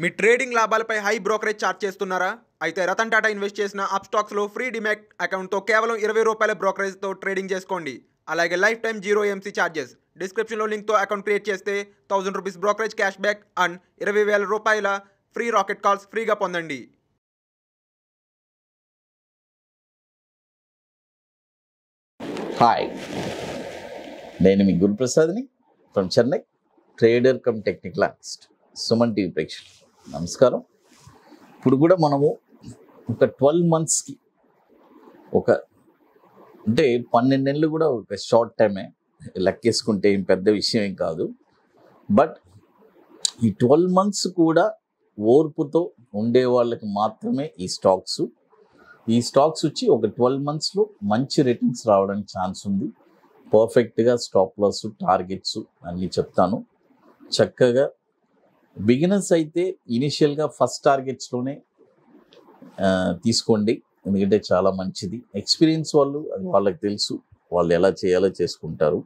మీ trading లాభాలపై high brokerage charge చేస్తున్నారా? అయితే రతన్ టాటా ఇన్వెస్ట్ చేసిన అప్స్టాక్స్లో ఫ్రీ డిమాట్ అకౌంట్తో కేవలం ₹20 బ్రోకరేజ్తో ట్రేడింగ్ చేసుకోండి. అలాగే life time zero MC charges. డిస్క్రిప్షన్లో లింక్తో అకౌంట్ క్రియేట్ చేస్తే ₹1000 brokerage cash back and ₹20,000 free rocket calls ఫ్రీగా పొందండి. హాయ్, నేను మీ గురు ప్రసాద్ని from Chennai, trader cum technical analyst. Suman TV ప్రేక్షకులు నమస్కారం. ఇప్పుడు కూడా మనము ఒక 12 monthsకి అంటే 12 నెలలు కూడా ఒక షార్ట్ టైమే లెక్కేసుకుంటే ఏం పెద్ద విషయం ఏం కాదు. బట్ ఈ 12 months కూడా ఓర్పుతో ఉండే వాళ్ళకి మాత్రమే ఈ స్టాక్స్ వచ్చి ఒక 12 monthsలో మంచి రిటర్న్స్ రావడానికి ఛాన్స్ ఉంది. పర్ఫెక్ట్గా స్టాప్ లాస్, టార్గెట్స్ అన్నీ చెప్తాను. చక్కగా బిగినర్స్ అయితే ఇనిషియల్గా ఫస్ట్ టార్గెట్స్లోనే తీసుకోండి, ఎందుకంటే చాలా మంచిది. ఎక్స్పీరియన్స్ వాళ్ళు అది వాళ్ళకి తెలుసు, వాళ్ళు ఎలా చేయాలో చేసుకుంటారు.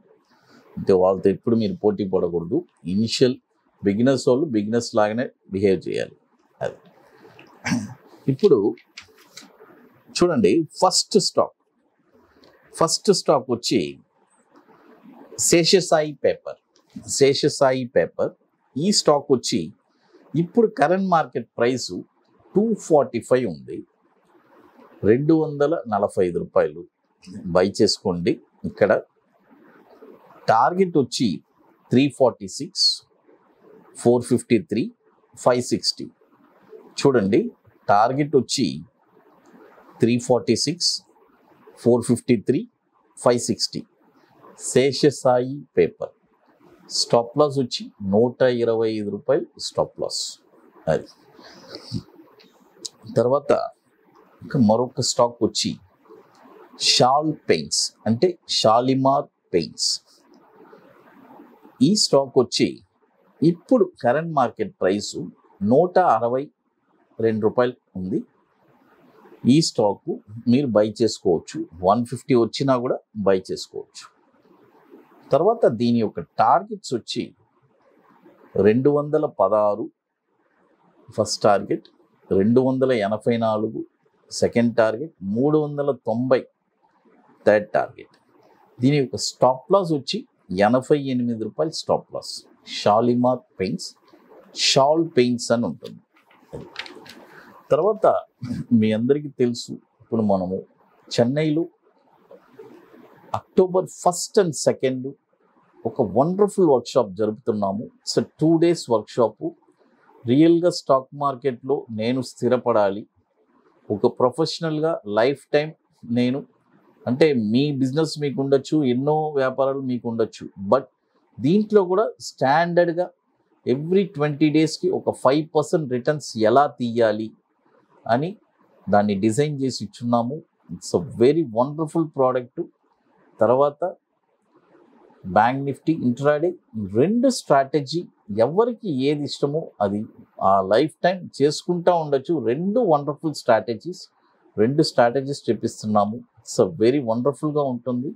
అంటే వాళ్ళతో ఎప్పుడు మీరు పోటీ పడకూడదు. ఇనిషియల్ బిగినర్స్ వాళ్ళు బిగినర్స్ లాగానే బిహేవ్ చేయాలి. అది ఇప్పుడు చూడండి, ఫస్ట్ స్టాక్ వచ్చి శేషసాయి పేపర్. ఈ స్టాక్ వచ్చి ఇప్పుడు కరెంట్ మార్కెట్ ప్రైసు 245 ఉంది, ₹245 బై చేసుకోండి. ఇక్కడ టార్గెట్ వచ్చి 346, 453, 560. చూడండి, టార్గెట్ వచ్చి 346, 453, 560. శేషసాయి పేపర్. స్టాప్ లాస్ వచ్చి ₹125 స్టాప్ లాస్. అది తర్వాత మరొక స్టాక్ వచ్చి షాలిమార్ పెయింట్స్. ఈ స్టాక్ వచ్చి ఇప్పుడు కరెంట్ మార్కెట్ ప్రైసు ₹162 ఉంది. ఈ స్టాకు మీరు బై చేసుకోవచ్చు, 150 వచ్చినా కూడా బై చేసుకోవచ్చు. తర్వాత దీని యొక్క టార్గెట్స్ వచ్చి 216 first target, 284 second target, 390 third target. దీని యొక్క స్టాప్ లాస్ వచ్చి ₹88 స్టాప్ లాస్. షాలిమార్ పెయింట్స్ అని ఉంటుంది. తర్వాత మీ అందరికీ తెలుసు, ఇప్పుడు మనము చెన్నైలో October 1st and 2nd ఒక వండర్ఫుల్ వర్క్షాప్ జరుపుతున్నాము. It's 2 days workshop. రియల్గా స్టాక్ మార్కెట్లో నేను స్థిరపడాలి, ఒక ప్రొఫెషనల్గా లైఫ్ టైం నేను, అంటే మీ బిజినెస్ మీకు ఉండొచ్చు, ఎన్నో వ్యాపారాలు మీకు ఉండొచ్చు, బట్ దీంట్లో కూడా స్టాండర్డ్గా ఎవ్రీ 20 daysకి ఒక 5% రిటర్న్స్ ఎలా తీయాలి అని దాన్ని డిజైన్ చేసి ఇచ్చున్నాము. It's a very wonderful product. తర్వాత BankNifty, ఇంట్రాడే, 2 స్ట్రాటజీ ఎవరికి ఏది ఇష్టమో అది ఆ లైఫ్ టైం చేసుకుంటూ ఉండొచ్చు. 2 వండర్ఫుల్ స్ట్రాటజీస్ చెప్పిస్తున్నాము. ఇట్స్ అ వెరీ వండర్ఫుల్గా ఉంటుంది.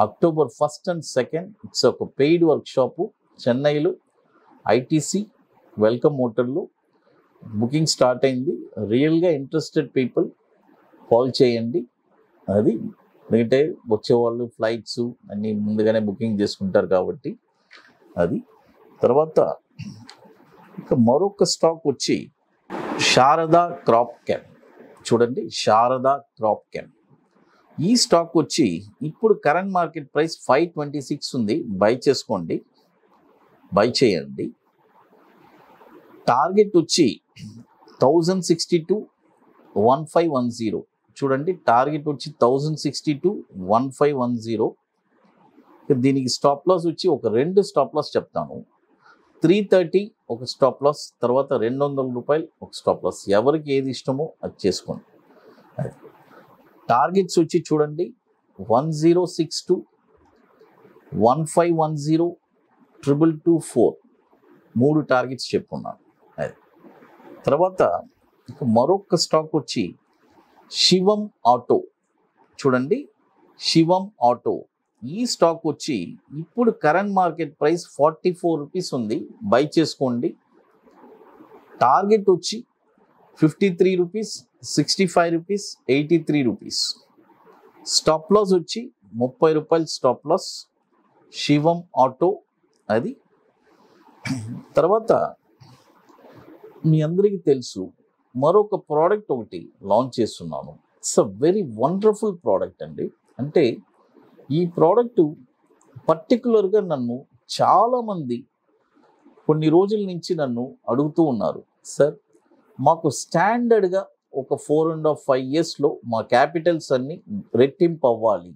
October 1st and 2nd ఇట్స్ ఒక పెయిడ్ వర్క్షాపు చెన్నైలో ఐటీసీ వెల్కమ్ హోటల్లో బుకింగ్ స్టార్ట్ అయింది. రియల్గా ఇంట్రెస్టెడ్ పీపుల్ కాల్ చేయండి. అది ఎందుకంటే వచ్చేవాళ్ళు ఫ్లైట్స్ అన్నీ ముందుగానే బుకింగ్ చేసుకుంటారు కాబట్టి అది. తర్వాత ఇక మరొక స్టాక్ వచ్చి శారదా క్రాప్ క్యామ్. చూడండి, శారదా క్రాప్ క్యామ్. ఈ స్టాక్ వచ్చి ఇప్పుడు కరెంట్ మార్కెట్ ప్రైస్ 526 ఉంది, బై చేయండి. టార్గెట్ వచ్చి 1062, 1510. చూడండి, టార్గెట్ వచ్చి 1062, 1510. దీనికి స్టాప్ లాస్ వచ్చి ఒక 2 స్టాప్ లాస్ చెప్తాను. 330 ఒక స్టాప్ లాస్, తర్వాత ₹200 ఒక స్టాప్ లాస్. ఎవరికి ఏది ఇష్టమో అది చేసుకోండి. టార్గెట్స్ వచ్చి చూడండి, 1062, 1510, 2224. 3 టార్గెట్స్ చెప్పుకున్నాను. అది తర్వాత మరొక స్టాక్ వచ్చి శివం ఆటో. చూడండి, శివం ఆటో. ఈ స్టాక్ వచ్చి ఇప్పుడు కరెంట్ మార్కెట్ ప్రైస్ ₹44 ఉంది, బై చేసుకోండి. టార్గెట్ వచ్చి 53 rupees, 65 rupees, 83 rupees. Stop loss వచ్చి 30 రూపాయలు స్టాప్ లాస్. శివం ఆటో అది. తర్వాత మీ అందరికీ తెలుసు మరొక ప్రోడక్ట్ ఒకటి లాంచ్ చేస్తున్నాను. It's a very wonderful product అండి. అంటే ఈ ప్రోడక్ట్ పర్టికులర్గా నన్ను చాలామంది కొన్ని రోజుల నుంచి నన్ను అడుగుతూ ఉన్నారు, సార్ మాకు స్టాండర్డ్గా ఒక 4.5 yearsలో మా క్యాపిటల్స్ అన్నీ రెట్టింపు అవ్వాలి,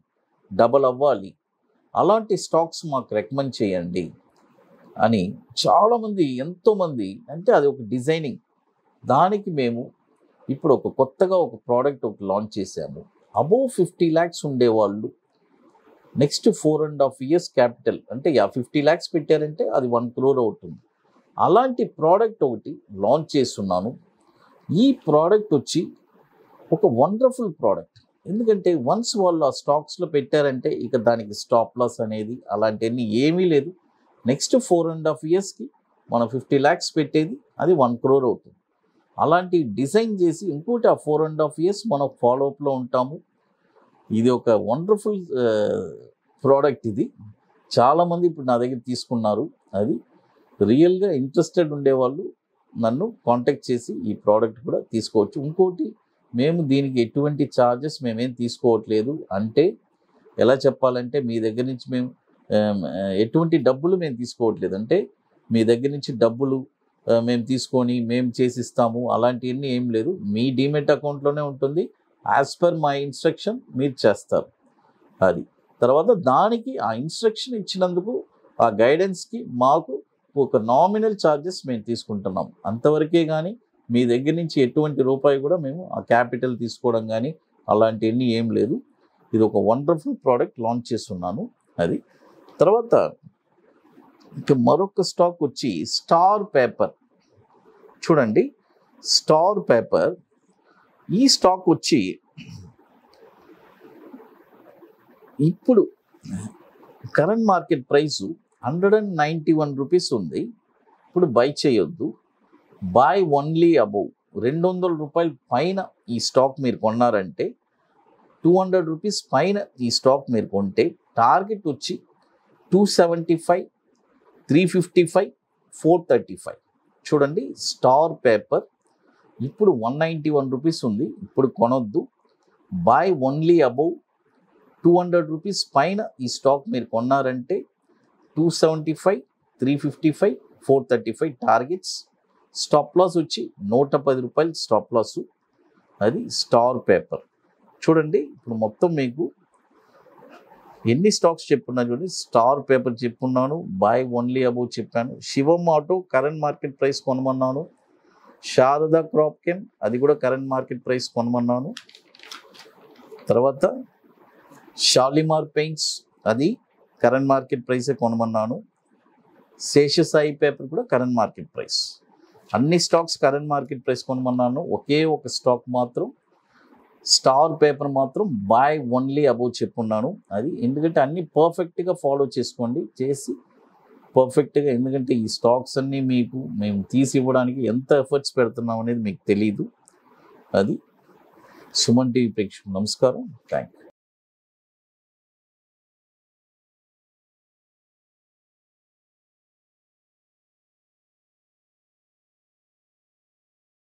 డబల్ అవ్వాలి, అలాంటి స్టాక్స్ మాకు రికమెండ్ చేయండి అని చాలామంది, ఎంతోమంది. అంటే అది ఒక డిజైనింగ్. దానికి మేము ఇప్పుడు ఒక కొత్తగా ఒక ప్రోడక్ట్ ఒకటి లాంచ్ చేసాము. అబోవ్ 50 lakhs ఉండేవాళ్ళు నెక్స్ట్ 4.5 years క్యాపిటల్ అంటే 50 lakhs పెట్టారంటే అది 1 crore అవుతుంది. అలాంటి ప్రోడక్ట్ ఒకటి లాంచ్ చేస్తున్నాను. ఈ ప్రోడక్ట్ వచ్చి ఒక వండర్ఫుల్ ప్రోడక్ట్. ఎందుకంటే వన్స్ వాళ్ళు ఆ స్టాక్స్లో పెట్టారంటే ఇక దానికి స్టాప్ లాస్ అనేది అలాంటివన్నీ ఏమీ లేదు. నెక్స్ట్ 4.5 yearsకి మనం 50 lakhs పెట్టేది అది 1 crore అవుతుంది. అలాంటి డిజైన్ చేసి ఇంకోటి ఆ 4.5 years మనం ఫాలోఅప్లో ఉంటాము. ఇది ఒక వండర్ఫుల్ ప్రోడక్ట్. ఇది చాలామంది ఇప్పుడు నా దగ్గర తీసుకున్నారు. అది రియల్గా ఇంట్రెస్టెడ్ ఉండేవాళ్ళు నన్ను కాంటాక్ట్ చేసి ఈ ప్రోడక్ట్ కూడా తీసుకోవచ్చు. ఇంకోటి, మేము దీనికి ఎటువంటి ఛార్జెస్ మేమేం తీసుకోవట్లేదు. అంటే ఎలా చెప్పాలంటే మీ దగ్గర నుంచి మేము ఎటువంటి డబ్బులు మేము తీసుకోవట్లేదు. అంటే మీ దగ్గర నుంచి డబ్బులు మేము తీసుకొని మేము చేసిస్తాము అలాంటివన్నీ ఏం లేదు. మీ డీమెట్ అకౌంట్లోనే ఉంటుంది. యాజ్ పర్ మై ఇన్స్ట్రక్షన్ మీరు చేస్తారు. అది తర్వాత దానికి ఆ ఇన్స్ట్రక్షన్ ఇచ్చినందుకు ఆ గైడెన్స్కి మాకు ఒక నామినల్ ఛార్జెస్ మేము తీసుకుంటున్నాం అంతవరకే. కానీ మీ దగ్గర నుంచి ఎటువంటి రూపాయి కూడా మేము ఆ క్యాపిటల్ తీసుకోవడం కానీ అలాంటివన్నీ ఏం లేదు. ఇది ఒక వండర్ఫుల్ ప్రోడక్ట్ లాంచ్ చేస్తున్నాను. అది తర్వాత ఇక మరొక స్టాక్ వచ్చి స్టార్ పేపర్. చూడండి, స్టార్ పేపర్ ఈ స్టాక్ వచ్చి ఇప్పుడు కరెంట్ మార్కెట్ ప్రైసు 191 రూపీస్ ఉంది. ఇప్పుడు బై చేయొద్దు. బై ఓన్లీ అబౌవ్ 200 రూపాయల పైన ఈ స్టాక్ మీరు కొన్నారంటే 200 రూపీస్ పైన ఈ స్టాక్ మీరు కొంటే టార్గెట్ వచ్చి 275, 355, 435. చూడండి, స్టార్ పేపర్ ఇప్పుడు 191 రూపీస్ ఉంది. ఇప్పుడు కొనొద్దు. బై ఓన్లీ అబౌవ్ 200 రూపీస్ పైన ఈ స్టాక్ మీరు కొన్నారంటే 275, 355, 435 టార్గెట్స్. స్టాప్ లాస్ వచ్చి 110 రూపాయలు స్టాప్ లాసు. అది స్టార్ పేపర్. చూడండి, ఇప్పుడు మొత్తం మీకు ఎన్ని స్టాక్స్ చెప్పున్నాను చూడండి. స్టార్ పేపర్ చెప్పున్నాను, బై ఓన్లీ అబౌవ్ చెప్పాను. Shivam auto current market price కొనమన్నాను. శారదా క్రాప్ కెమ్ అది కూడా కరెంట్ మార్కెట్ ప్రైస్ కొనమన్నాను. తర్వాత షాలిమార్ పెయింట్స్ అది కరెంట్ మార్కెట్ ప్రైసే కొనమన్నాను. శేషసాయి పేపర్ కూడా కరెంట్ మార్కెట్ ప్రైస్. అన్ని స్టాక్స్ కరెంట్ మార్కెట్ ప్రైస్ కొనమన్నాను. ఒకే ఒక స్టాక్ మాత్రం స్టార్ పేపర్ మాత్రం బై ఓన్లీ అబౌవ్ చెప్పున్నాను. అది ఎందుకంటే అన్నీ పర్ఫెక్ట్గా ఫాలో చేసుకోండి, చేసి పర్ఫెక్ట్గా. ఎందుకంటే ఈ స్టాక్స్ అన్నీ మీకు మేము తీసి ఇవ్వడానికి ఎంత ఎఫర్ట్స్ పెడుతున్నాం అనేది మీకు తెలీదు. అది సుమన్ టీవీ ప్రేక్షకులకు నమస్కారం. Thank you.